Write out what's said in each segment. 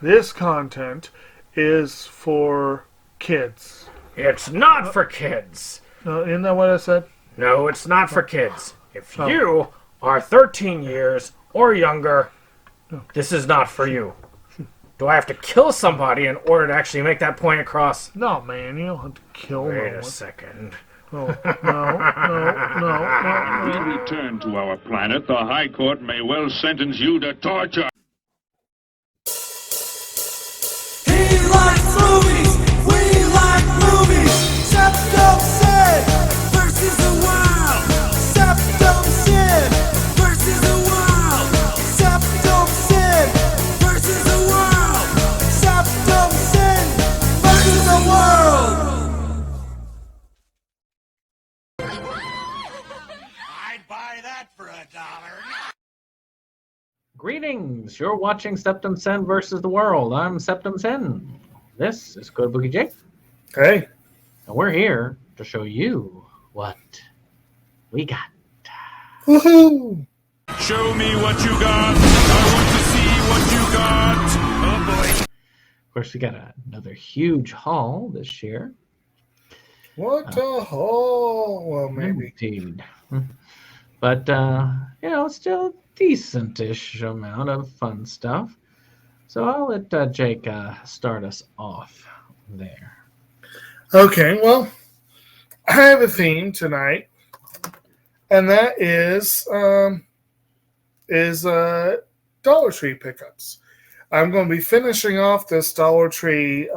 this content is for kids. It's not for kids. Isn't that what I said? No, it's not for kids. If you are 13 years or younger, this is not for you. Do I have to kill somebody in order to actually make that point across? No, man, you don't have to kill Wait no a one. second. Oh, no. When we return to our planet, the High Court may well sentence you to torture. He likes movies, we like movies. Septum Sin versus the world. Septum Sin versus the world. Septum Sin versus the world. Septum Sin versus the world. I'd buy that for $1. Greetings, you're watching Septum Sen versus the World. I'm Septum Sen. This is Kotobukijake, Hey. and we're here to show you what we got. Woohoo! Show me what you got. I want to see what you got. Oh boy. Of course, we got another huge haul this year. What a haul! Well, maybe. Indeed. But, still a decent-ish amount of fun stuff. So I'll let Jake start us off there. Okay, well, I have a theme tonight, and that is Dollar Tree pickups. I'm going to be finishing off this Dollar Tree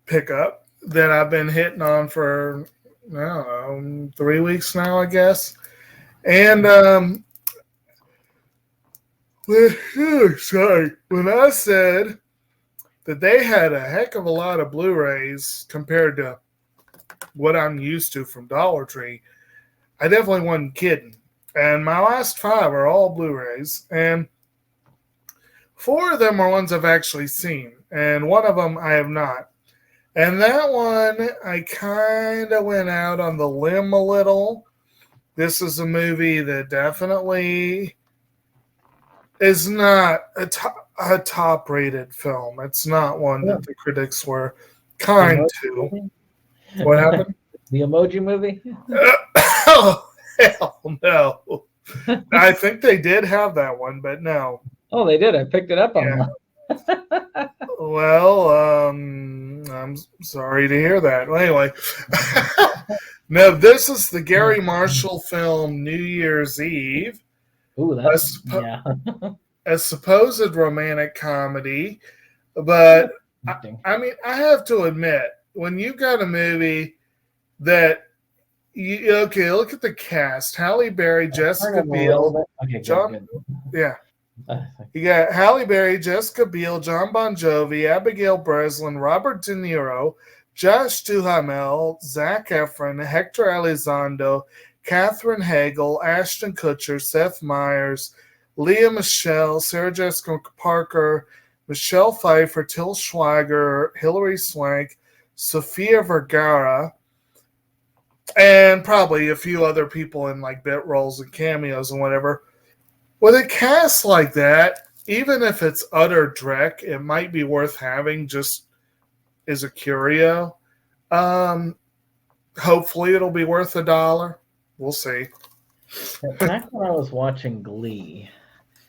pickup that I've been hitting on for, I don't know, 3 weeks now, I guess. And when I said that they had a heck of a lot of Blu-rays compared to what I'm used to from Dollar Tree, I definitely wasn't kidding. And my last 5 are all Blu-rays, and 4 of them are ones I've actually seen, and 1 of them I have not. And that one, I kind of went out on the limb a little. This is a movie that definitely is not a top-rated film. It's not one that the critics were kind to. What happened? The Emoji Movie? Oh, hell no. I think they did have that one, but no. Oh, they did. I picked it up on Yeah. that. Well, I'm sorry to hear that. Well, anyway, no, this is the Gary Marshall film New Year's Eve, Ooh, that's yeah. a supposed romantic comedy. But, I mean, I have to admit, when you've got a movie that, okay, look at the cast. Halle Berry, Jessica Biel, Okay, John, good. yeah. You got Halle Berry, Jessica Biel, John Bon Jovi, Abigail Breslin, Robert De Niro, Josh Duhamel, Zac Efron, Hector Elizondo, Katherine Hagel, Ashton Kutcher, Seth Meyers, Leah Michele, Sarah Jessica Parker, Michelle Pfeiffer, Till Schweiger, Hilary Swank, Sofia Vergara, and probably a few other people in like bit roles and cameos and whatever. With a cast like that, even if it's utter dreck, it might be worth having just as a curio. Hopefully it'll be worth $1. We'll see. Back when I was watching Glee,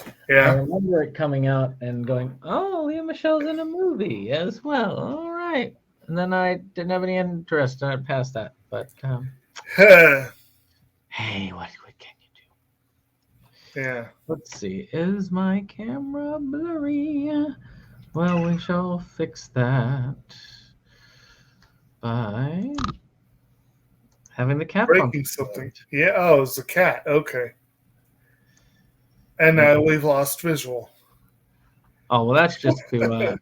I Yeah. remember it coming out and going, oh, Leah Michelle's in a movie as well. All right. And then I didn't have any interest. I passed that. But, hey, what can you do? Yeah. Let's see. Is my camera blurry? Well, we shall fix that by having the cat Breaking function. something. Yeah. Oh, it's a cat. Okay. And now we've lost visual. Oh, well, that's just to,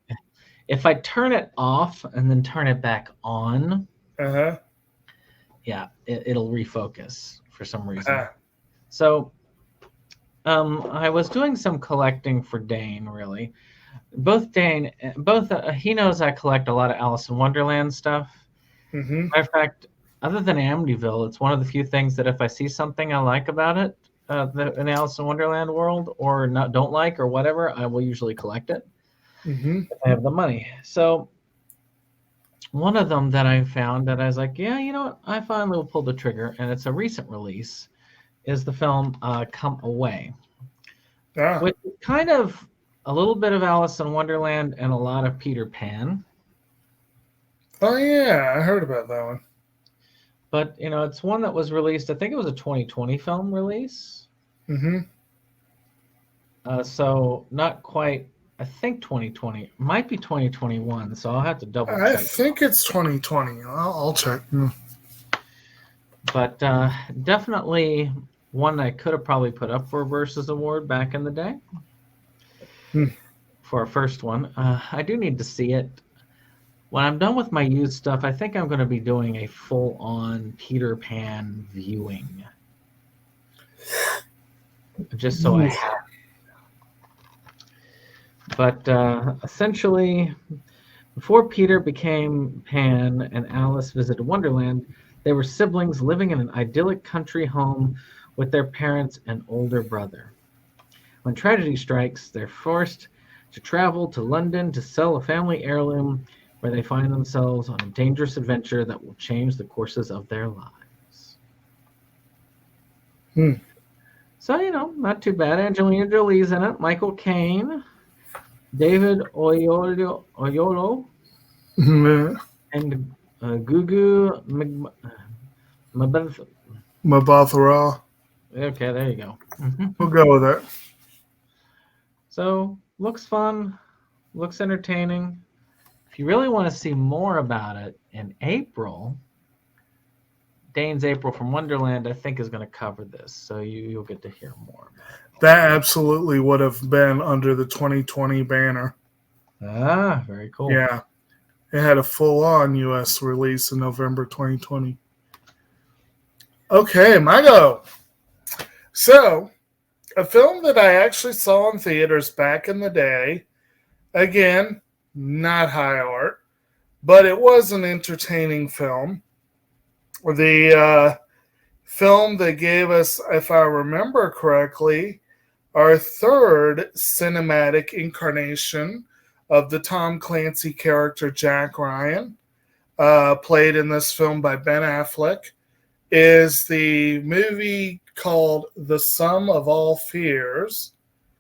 if I turn it off and then turn it back on, Uh-huh. yeah, it'll refocus for some reason. Ah. So, I was doing some collecting for Dane, really. He knows I collect a lot of Alice in Wonderland stuff. Mm-hmm. Matter of fact, other than Amityville, it's one of the few things that if I see something I like about it, an Alice in Wonderland world or not don't like or whatever, I will usually collect it Mm-hmm. if I have the money. So one of them that I found that I was like, yeah, you know what? I finally will pull the trigger, and it's a recent release, is the film Come Away, Yeah. which is kind of a little bit of Alice in Wonderland and a lot of Peter Pan. Oh yeah, I heard about that one. But, it's one that was released, I think it was a 2020 film release. Mm-hmm. So not quite, I think 2020. Might be 2021, so I'll have to double I check. think it's 2020. I'll check. But definitely one I could have probably put up for a Versus Award back in the day. For a first one. I do need to see it. When I'm done with my used stuff, I think I'm going to be doing a full-on Peter Pan viewing. Just so I have. But essentially, before Peter became Pan and Alice visited Wonderland, they were siblings living in an idyllic country home with their parents and older brother. When tragedy strikes, they're forced to travel to London to sell a family heirloom, where they find themselves on a dangerous adventure that will change the courses of their lives. So, not too bad. Angelina Jolie's in it, Michael Caine, David Oyelowo, and Gugu Mabathra. Okay, there you go. We'll go with it. So, looks fun, looks entertaining. If you really want to see more about it, in April, Dane's April from Wonderland, I think, is going to cover this. So you'll get to hear more about it. That absolutely would have been under the 2020 banner. Ah, very cool. Yeah. It had a full-on U.S. release in November 2020. Okay, my go. So, a film that I actually saw in theaters back in the day. Again, not high art, but it was an entertaining film. The film that gave us, if I remember correctly, our third cinematic incarnation of the Tom Clancy character Jack Ryan, played in this film by Ben Affleck, is the movie called The Sum of All Fears.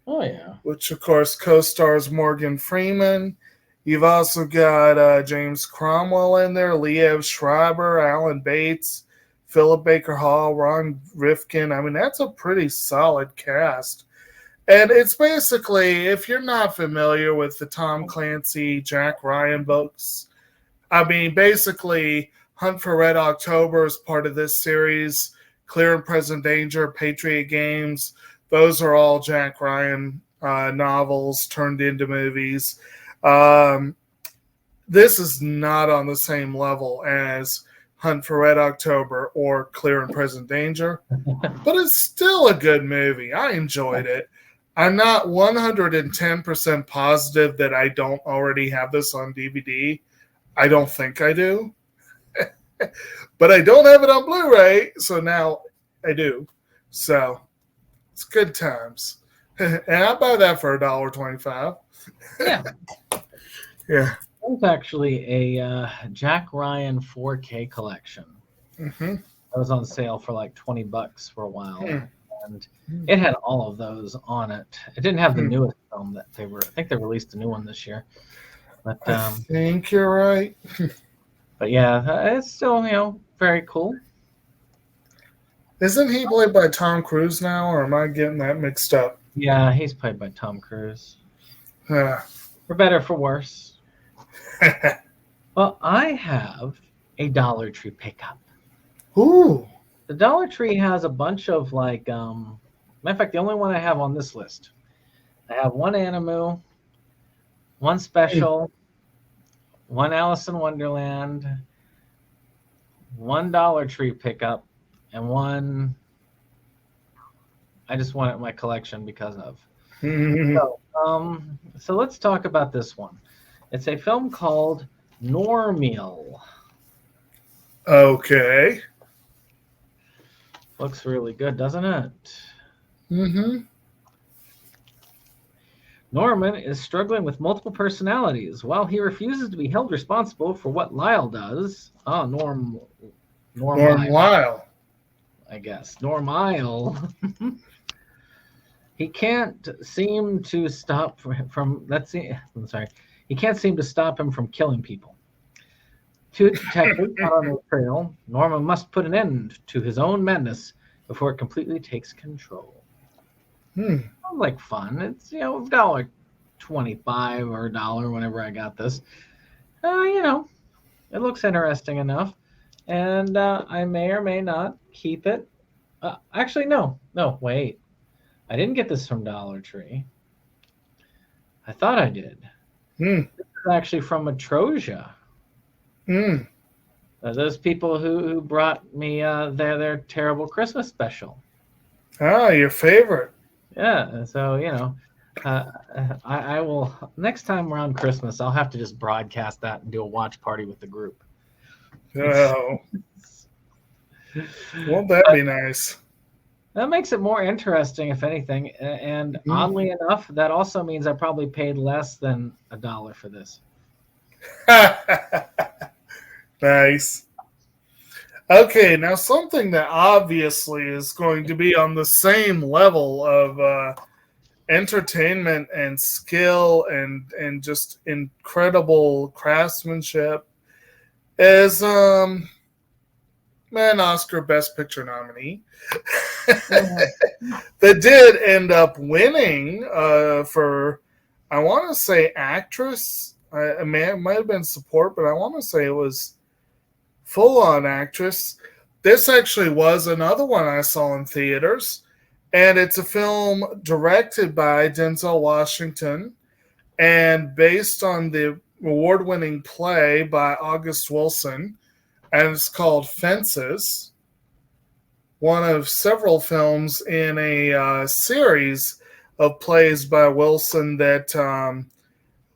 Oh, yeah. Which, of course, co-stars Morgan Freeman. You've also got James Cromwell in there, Liev Schreiber, Alan Bates, Philip Baker Hall, Ron Rifkin. I mean, that's a pretty solid cast. And it's basically, if you're not familiar with the Tom Clancy, Jack Ryan books, I mean, basically, Hunt for Red October is part of this series. Clear and Present Danger, Patriot Games, those are all Jack Ryan novels turned into movies. This is not on the same level as Hunt for Red October or Clear and Present Danger, but it's still a good movie. I enjoyed it. I'm not 110% positive that I don't already have this on DVD. I don't think I do. But I don't have it on Blu-ray, so now I do. So it's good times. And I buy that for $1.25. Yeah. Yeah. It's actually a Jack Ryan 4K collection. Mm-hmm. That was on sale for like $20 for a while. And it had all of those on it. It didn't have the newest film that I think they released a new one this year. But I think you're right. But yeah, it's still, very cool. Isn't he played by Tom Cruise now, or am I getting that mixed up? Yeah, he's played by Tom Cruise. Yeah. For better, for worse. Well, I have a Dollar Tree pickup. Ooh. The Dollar Tree has a bunch of matter of fact, the only one I have on this list. I have one Animu, one Special, one Alice in Wonderland, one Dollar Tree pickup, and one I just want it in my collection because of. So let's talk about this one. It's a film called Normeal. Okay. Looks really good, doesn't it? Mm-hmm. Norman is struggling with multiple personalities. While he refuses to be held responsible for what Lyle does, Norm Lyle. I guess. Normile. He can't seem to stop from I'm sorry. He can't seem to stop him from killing people. Two detectives out on the trail. Norman must put an end to his own madness before it completely takes control. Sounds like fun. It's $1.25 or $1 whenever I got this. It looks interesting enough, and I may or may not keep it. Actually, no, wait. I didn't get this from Dollar Tree. I thought I did. This is actually from Atrosia. Those people who brought me their terrible Christmas special. Ah, your favorite. Yeah, so I will next time around Christmas. I'll have to just broadcast that and do a watch party with the group. Oh, won't that be nice? That makes it more interesting, if anything. And oddly enough, that also means I probably paid less than $1 for this. Nice. Okay, now something that obviously is going to be on the same level of entertainment and skill and just incredible craftsmanship is an Oscar Best Picture nominee that did end up winning for, I want to say, actress. It might have been support, but I want to say it was full-on actress. This actually was another one I saw in theaters, and it's a film directed by Denzel Washington and based on the award-winning play by August Wilson, and it's called Fences, one of several films in a series of plays by Wilson that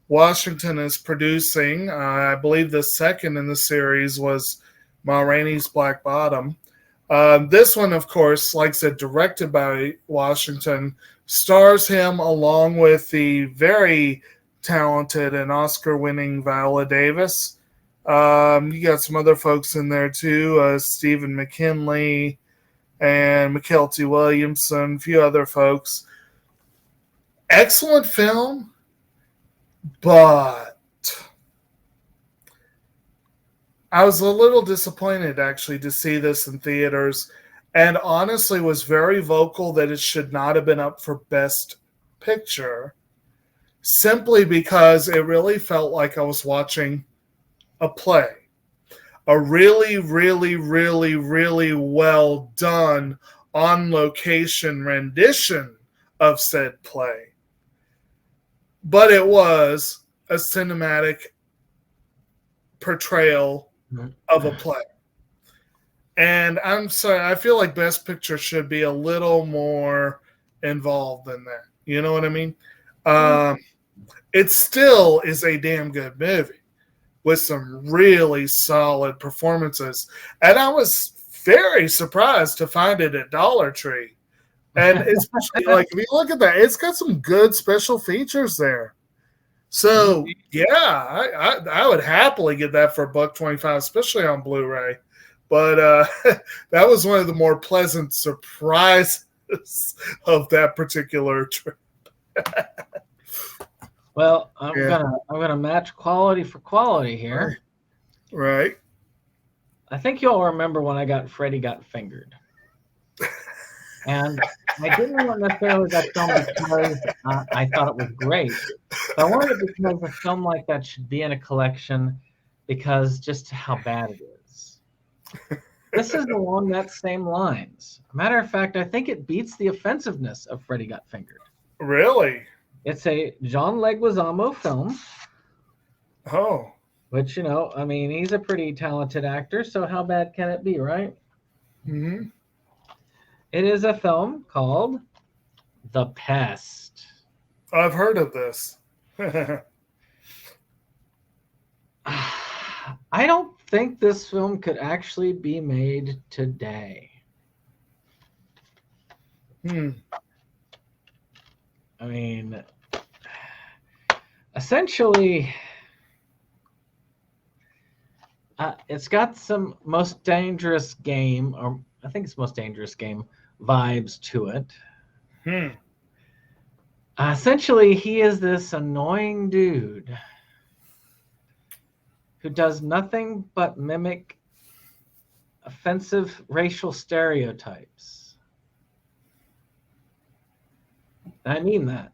Washington is producing. I believe the second in the series was Ma Rainey's Black Bottom. This one, of course, like I said, directed by Washington, stars him along with the very talented and Oscar-winning Viola Davis. You got some other folks in there too, Stephen McKinley and McKelty Williamson, a few other folks. Excellent film, but I was a little disappointed actually to see this in theaters, and honestly was very vocal that it should not have been up for Best Picture, simply because it really felt like I was watching a play, a really, really, really, really well done on location rendition of said play. But it was a cinematic portrayal of a play. And I'm sorry, I feel like Best Picture should be a little more involved in that. You know what I mean? It still is a damn good movie with some really solid performances. And I was very surprised to find it at Dollar Tree. And especially, like, if you look at that, it's got some good special features there. So, yeah, I would happily get that for $1.25, especially on Blu-ray. But that was one of the more pleasant surprises of that particular trip. Well, I'm gonna match quality for quality here. Right. I think you all remember when I got Freddy Got Fingered. And I didn't want necessarily that film because I thought it was great. But I wanted it because a film like that should be in a collection because just how bad it is. This is along that same lines. Matter of fact, I think it beats the offensiveness of Freddy Got Fingered. Really? It's a John Leguizamo film. Oh. Which, I mean, he's a pretty talented actor, so how bad can it be, right? Mm-hmm. It is a film called The Pest. I've heard of this. I don't think this film could actually be made today. I mean, essentially, it's got some Most Dangerous Game, or I think it's Most Dangerous Game vibes to it. Essentially, he is this annoying dude who does nothing but mimic offensive racial stereotypes. I mean that.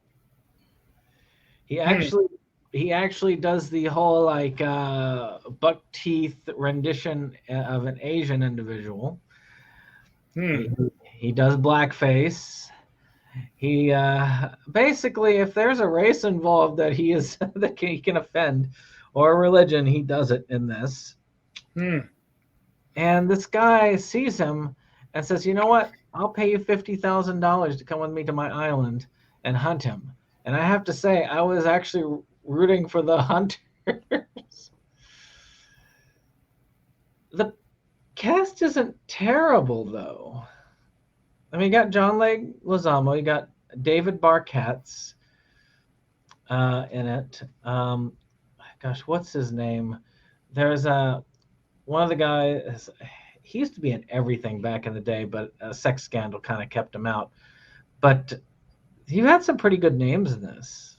He actually does the whole like buck teeth rendition of an Asian individual. He does blackface. He basically, if there's a race involved that he can offend, or a religion, he does it in this. And this guy sees him and says, "You know what? I'll pay you $50,000 to come with me to my island and hunt him." And I have to say, I was actually rooting for the hunters. The cast isn't terrible, though. I mean, you got John Leguizamo, you got David Barkatz in it. Gosh, what's his name? There's one of the guys. He used to be in everything back in the day, but a sex scandal kind of kept him out. But you had some pretty good names in this.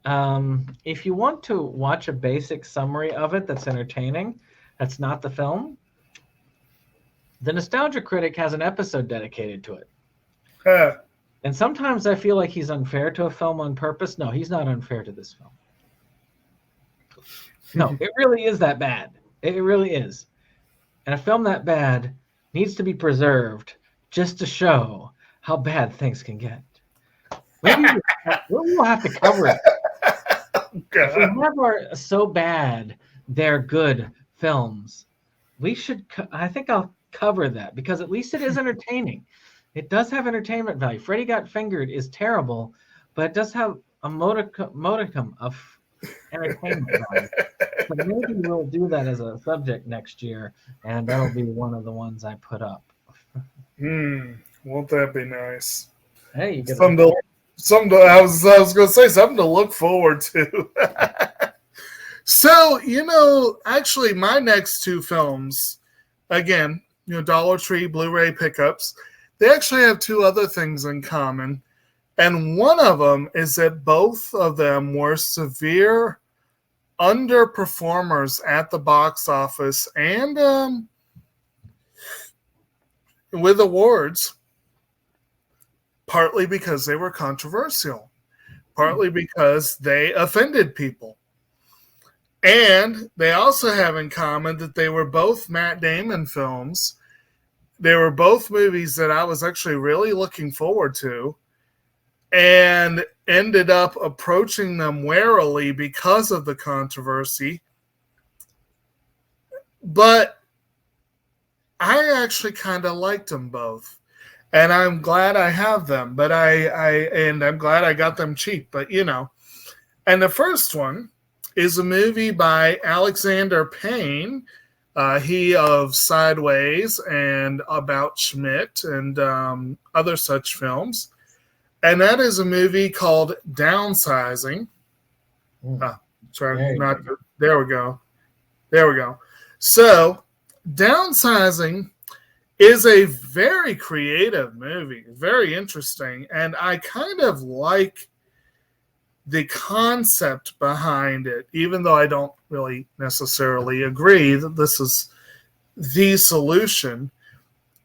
If you want to watch a basic summary of it that's entertaining, that's not the film, the Nostalgia Critic has an episode dedicated to it. And sometimes I feel like he's unfair to a film on purpose. No, he's not unfair to this film. No, it really is that bad. It really is. And a film that bad needs to be preserved just to show how bad things can get. Maybe we'll have to cover it. If we have our so bad they're good films, we should. I think I'll cover that because at least it is entertaining. It does have entertainment value. Freddy Got Fingered is terrible, but it does have a modicum of entertainment value. So maybe we'll do that as a subject next year, and that'll be one of the ones I put up. Won't that be nice? Hey, you get I was going to say something to look forward to. So, actually, my next two films, again, Dollar Tree Blu-ray pickups, they actually have two other things in common. And one of them is that both of them were severe underperformers at the box office and with awards, partly because they were controversial, partly because they offended people. And they also have in common that they were both Matt Damon films. They were both movies that I was actually really looking forward to and ended up approaching them warily because of the controversy. But I actually kind of liked them both. And I'm glad I have them, but I'm glad I got them cheap, but And the first one is a movie by Alexander Payne. He of Sideways and About Schmidt and other such films. And that is a movie called Downsizing. There we go. So, Downsizing is a very creative movie, very interesting, and I kind of like the concept behind it, even though I don't really necessarily agree that this is the solution.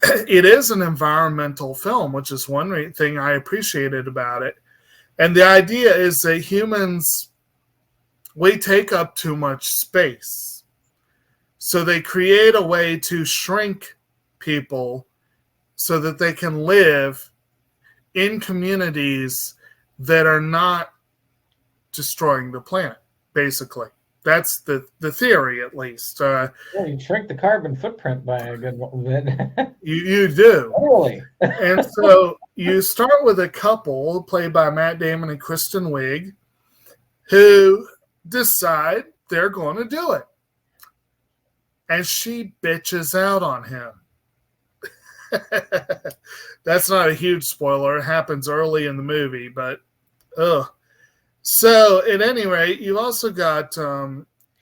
It is an environmental film, which is one thing I appreciated about it. And the idea is that humans, we take up too much space. So they create a way to shrink people so that they can live in communities that are not destroying the planet, basically. That's the theory, at least. You shrink the carbon footprint by a good bit. You do. Totally. And so you start with a couple played by Matt Damon and Kristen Wiig who decide they're going to do it. And she bitches out on him. That's not a huge spoiler. It happens early in the movie, but ugh. So, at any rate, you also got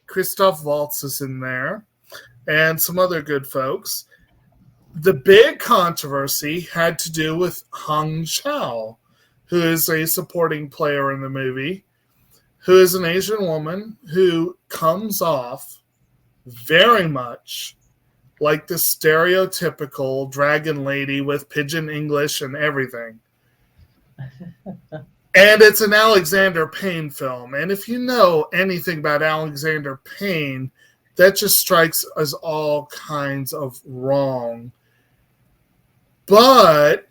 Christoph Waltz is in there and some other good folks. The big controversy had to do with Hong Chau, who is a supporting player in the movie, who is an Asian woman who comes off very much like the stereotypical dragon lady with pidgin English and everything. And it's an Alexander Payne film. And if you know anything about Alexander Payne, that just strikes as all kinds of wrong. But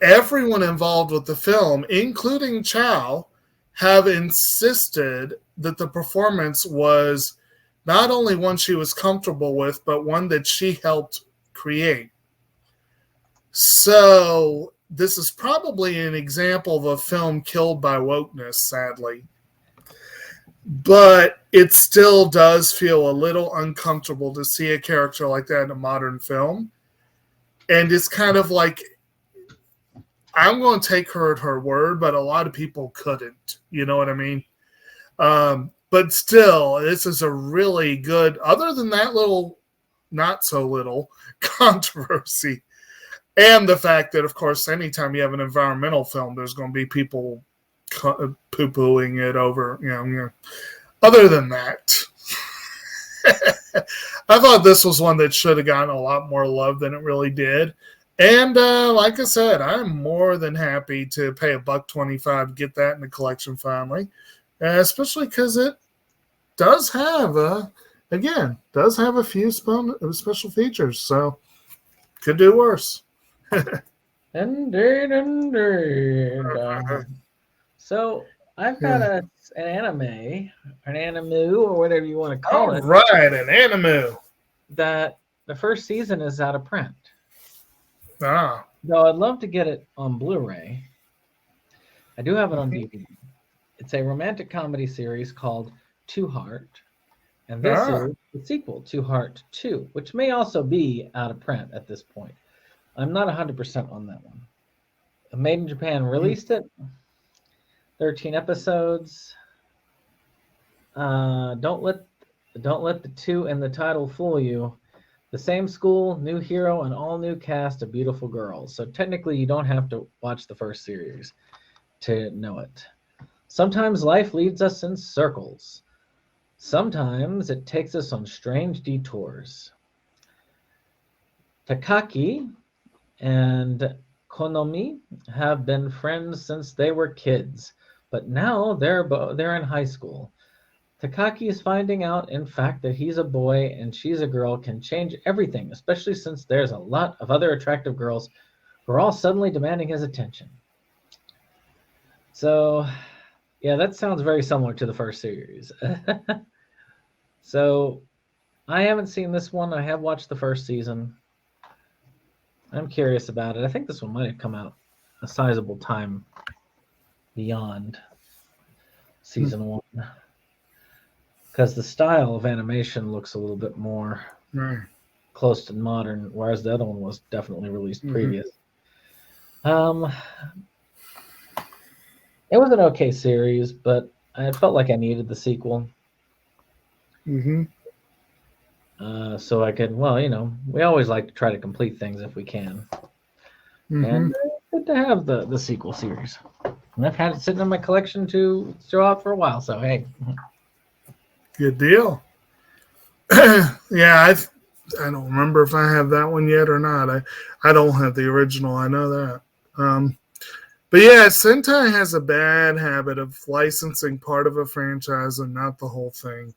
everyone involved with the film, including Chow, have insisted that the performance was not only one she was comfortable with, but one that she helped create. So this is probably an example of a film killed by wokeness, sadly. But it still does feel a little uncomfortable to see a character like that in a modern film. And it's kind of like, I'm going to take her at her word, but a lot of people couldn't. You know what I mean? But still, this is a really good, other than that little, not so little, controversy. And the fact that, of course, anytime you have an environmental film, there's going to be people poo-pooing it over, you know. Other than that, I thought this was one that should have gotten a lot more love than it really did. And like I said, I'm more than happy to pay $1.25 to get that in the collection finally, especially because it does have, does have a few special features. So could do worse. Indeed. So I've got an anime, an animu, or whatever you want to call it. Right, an animu. That the first season is out of print. Ah. Though I'd love to get it on Blu-ray. I do have it on DVD. It's a romantic comedy series called Two Heart. And this is the sequel, Two Heart 2, which may also be out of print at this point. I'm not 100% on that one. Made in Japan released it. 13 episodes. Don't let the 2 in the title fool you. The same school, new hero, and all new cast of beautiful girls. So technically, you don't have to watch the first series to know it. Sometimes life leads us in circles. Sometimes it takes us on strange detours. Takaki and Konomi have been friends since they were kids, but now they're in high school. Takaki is finding out, in fact, that he's a boy and she's a girl can change everything, especially since there's a lot of other attractive girls who are all suddenly demanding his attention. So, yeah, that sounds very similar to the first series. So, I haven't seen this one. I have watched the first season. I'm curious about it. I think this one might have come out a sizable time beyond season 1. Because the style of animation looks a little bit more close to modern, whereas the other one was definitely released previous. It was an okay series, but I felt like I needed the sequel. So I could, we always like to try to complete things if we can. And it's good to have the sequel series. And I've had it sitting in my collection to throw out for a while, so hey. Good deal. Yeah, I don't remember if I have that one yet or not. I don't have the original. I know that. But yeah, Sentai has a bad habit of licensing part of a franchise and not the whole thing.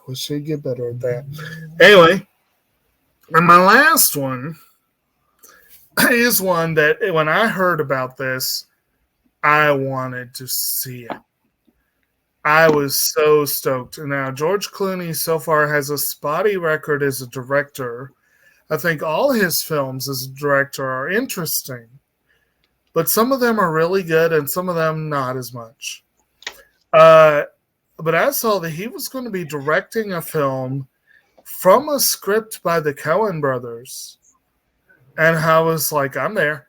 Wish they'd get better at that. Anyway, and my last one is one that when I heard about this, I wanted to see it. I was so stoked. Now, George Clooney so far has a spotty record as a director. I think all his films as a director are interesting, but some of them are really good and some of them not as much. But I saw that he was going to be directing a film from a script by the Coen brothers. And I was like, I'm there.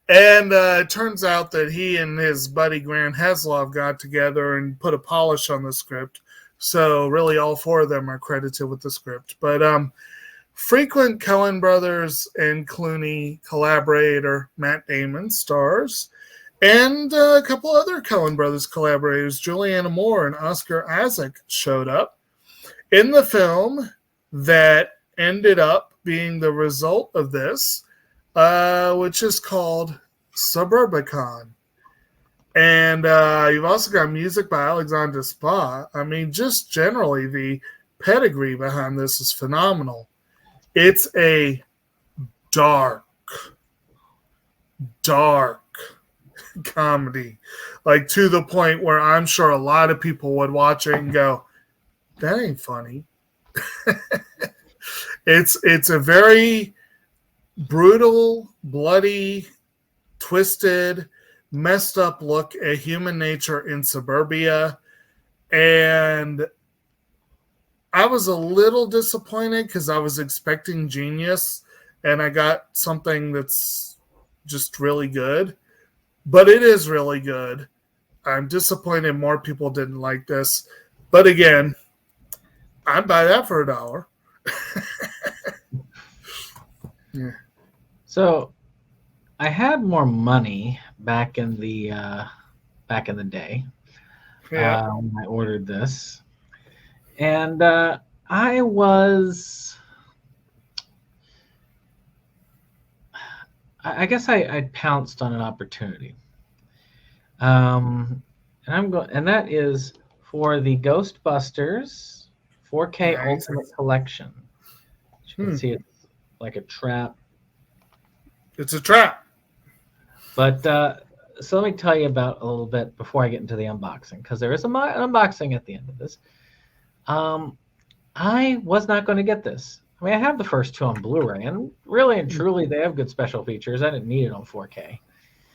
And it turns out that he and his buddy Grant Heslov got together and put a polish on the script. So really all four of them are credited with the script. But frequent Coen brothers and Clooney collaborator Matt Damon stars. And a couple other Coen brothers collaborators, Julianne Moore and Oscar Isaac, showed up in the film that ended up being the result of this, which is called Suburbicon. And you've also got music by Alexander Spa. I mean, just generally, the pedigree behind this is phenomenal. It's a dark comedy, like to the point where I'm sure a lot of people would watch it and go, that ain't funny. It's a very brutal, bloody, twisted, messed up look at human nature in suburbia. And I was a little disappointed because I was expecting genius and I got something that's just really good. But it is really good. I'm disappointed more people didn't like this. But again, I'd buy that for $1. Yeah. So I had more money back in the day when I ordered this, and I guess I pounced on an opportunity, and that is for the Ghostbusters 4K Nice. Ultimate Collection. As you can see, it's like a trap. It's a trap. But so let me tell you about a little bit before I get into the unboxing, because there is an unboxing at the end of this. I was not going to get this. I mean, I have the first two on Blu-ray, and really and truly, they have good special features. I didn't need it on 4K.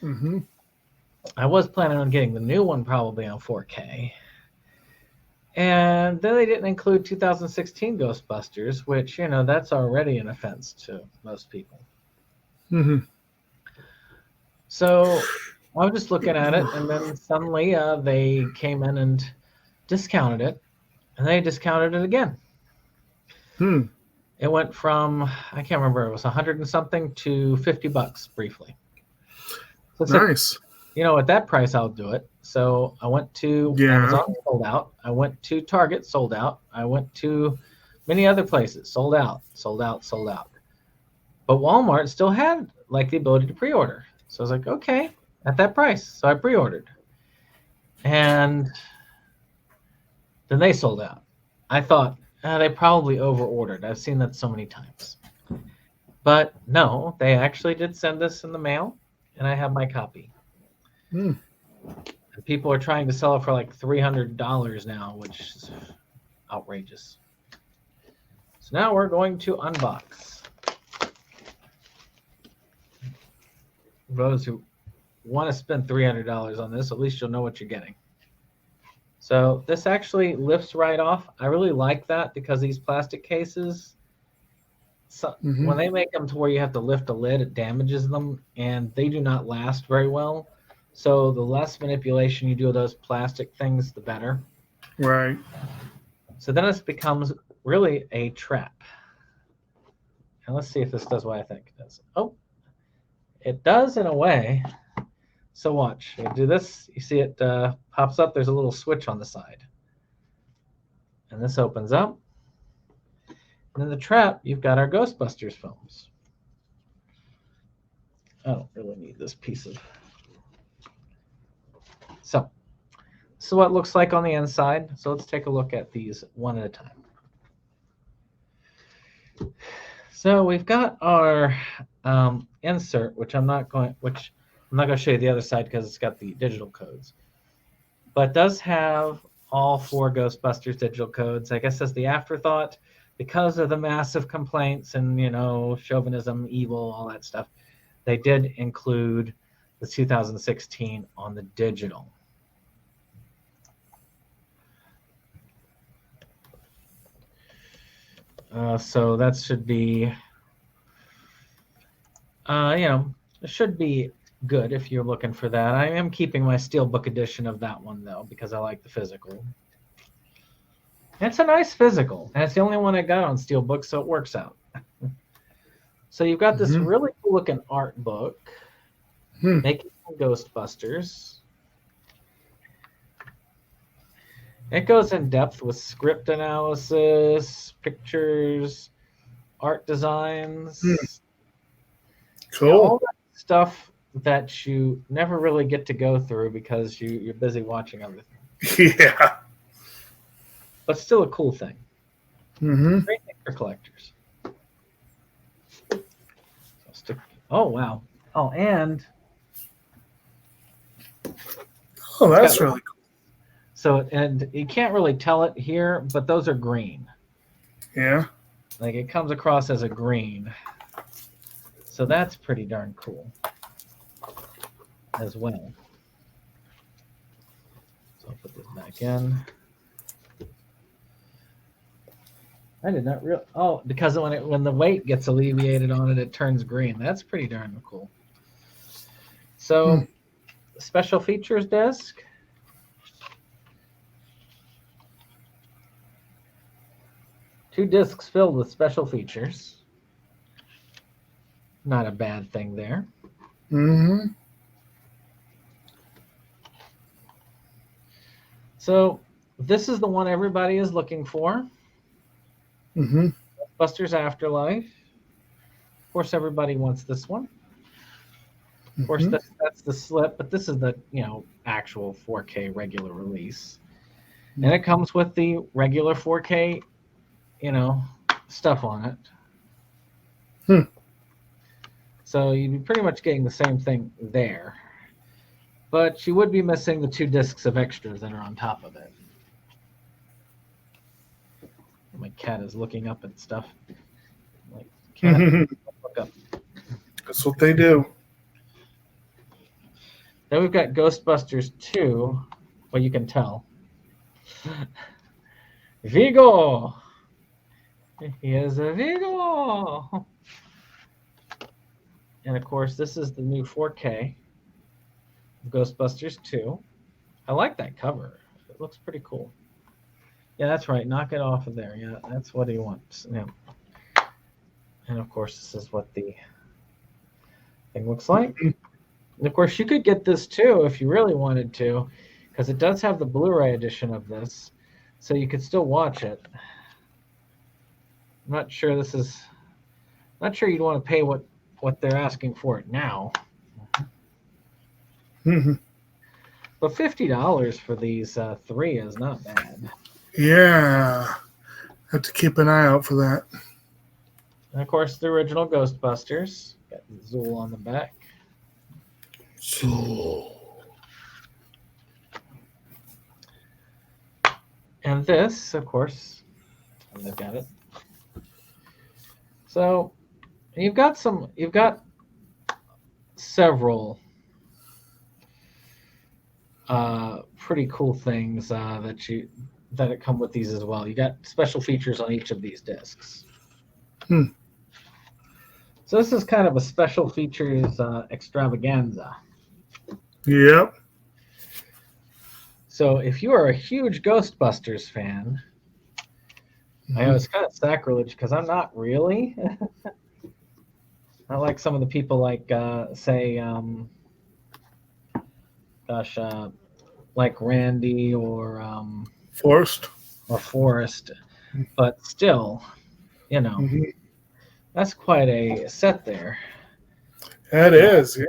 Mm-hmm. I was planning on getting the new one probably on 4K. And then they didn't include 2016 Ghostbusters, which, that's already an offense to most people. Mm-hmm. So I was just looking at it, and then suddenly they came in and discounted it, and they discounted it again. It went from, I can't remember, it was 100 and something to $50 briefly. So Nice. At that price, I'll do it. So I went to Amazon, sold out. I went to Target, sold out. I went to many other places, sold out. But Walmart still had the ability to pre-order. So I was like, okay, at that price. So I pre-ordered. And then they sold out. I thought, they probably over-ordered. I've seen that so many times. But no, they actually did send this in the mail, and I have my copy. And people are trying to sell it for like $300 now, which is outrageous. So now we're going to unbox. For those who want to spend $300 on this, at least you'll know what you're getting. So this actually lifts right off. I really like that because these plastic cases, when they make them to where you have to lift a lid, it damages them, and they do not last very well. So the less manipulation you do of those plastic things, the better. Right. So then it becomes really a trap. And let's see if this does what I think it does. Oh, it does in a way. So watch. You do this, you see it pops up. There's a little switch on the side. And this opens up. And in the trap, you've got our Ghostbusters films. I don't really need this piece of... So this is what it looks like on the inside. So let's take a look at these one at a time. So we've got our insert, which I'm not going to show you the other side because it's got the digital codes, but it does have all 4 Ghostbusters digital codes. I guess as the afterthought, because of the massive complaints and chauvinism, evil, all that stuff, they did include the 2016 on the digital. So that should be, it should be good if you're looking for that. I am keeping my Steelbook edition of that one, though, because I like the physical. It's a nice physical, and it's the only one I got on Steelbook, so it works out. So you've got this really cool-looking art book, Making Ghostbusters. It goes in depth with script analysis, pictures, art designs. Cool. All that stuff that you never really get to go through because you're busy watching other things. Yeah. But still a cool thing. Great thing for collectors. Oh, wow. Oh, and... Oh, that's really cool. So, and you can't really tell it here, but those are green. Yeah. Like, it comes across as a green. So that's pretty darn cool as well. So I'll put this back in. I did not real. Oh, because when the weight gets alleviated on it, it turns green. That's pretty darn cool. So, special features disc. Two discs filled with special features. Not a bad thing there. So this is the one everybody is looking for. Ghostbusters Afterlife. Of course, everybody wants this one. Of course, that's the slip, but this is the actual 4K regular release, and it comes with the regular 4K, stuff on it. So you'd be pretty much getting the same thing there, but you would be missing the 2 discs of extras that are on top of it. My cat is looking up at stuff. Like, cat, look up. That's what they do. Then we've got Ghostbusters 2. Well, you can tell. Vigo! Here's a Vigo! And of course, this is the new 4K of Ghostbusters 2. I like that cover. It looks pretty cool. Yeah, that's right. Knock it off of there. Yeah, that's what he wants. Yeah. And of course, this is what the thing looks like. And of course, you could get this too if you really wanted to, because it does have the Blu-ray edition of this, so you could still watch it. I'm not sure you'd want to pay what they're asking for it now. But $50 for these 3 is not bad. Yeah. Have to keep an eye out for that. And of course, the original Ghostbusters. Got Zool on the back. Zool. And this, of course, they've got it. So you've got several pretty cool things that come with these as well. You got special features on each of these discs. So this is kind of a special features extravaganza. Yep. So if you are a huge Ghostbusters fan, I know it's kind of sacrilege because I'm not really. I like some of the people like like Randy or Forrest. But still, that's quite a set there. That is, yeah.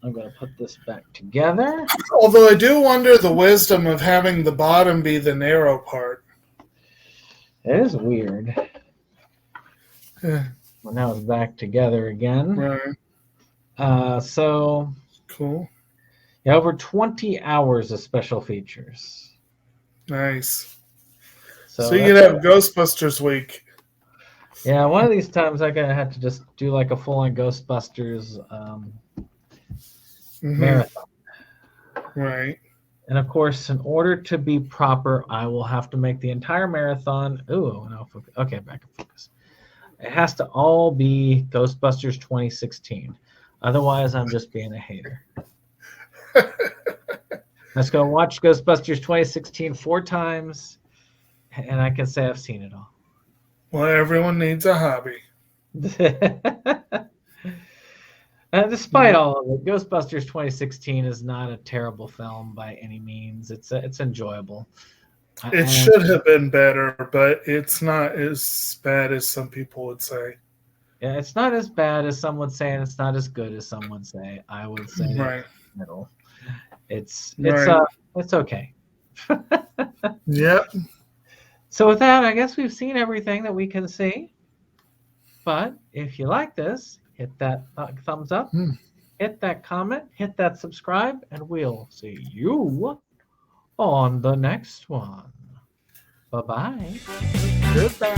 I'm going to put this back together. Although I do wonder the wisdom of having the bottom be the narrow part. It is weird. Yeah. Well, now it's back together again. Right. So Cool. yeah, over 20 hours of special features. Nice. So you could have Ghostbusters week. Yeah, one of these times I'm going to have to just do like a full-on Ghostbusters marathon. Right. And of course, in order to be proper, I will have to make the entire marathon. Ooh, no, okay, back in focus. It has to all be Ghostbusters 2016. Otherwise, I'm just being a hater. Let's go watch Ghostbusters 2016 4 times, and I can say I've seen it all. Well, everyone needs a hobby. Despite all of it, Ghostbusters 2016 is not a terrible film by any means. It's enjoyable. It should have been better, but it's not as bad as some people would say. Yeah, it's not as bad as some would say, and it's not as good as some would say. I would say Right. middle. It's okay. Yep. So with that, I guess we've seen everything that we can see. But if you like this, hit that thumbs up, hit that comment, hit that subscribe, and we'll see you on the next one. Bye-bye. Goodbye.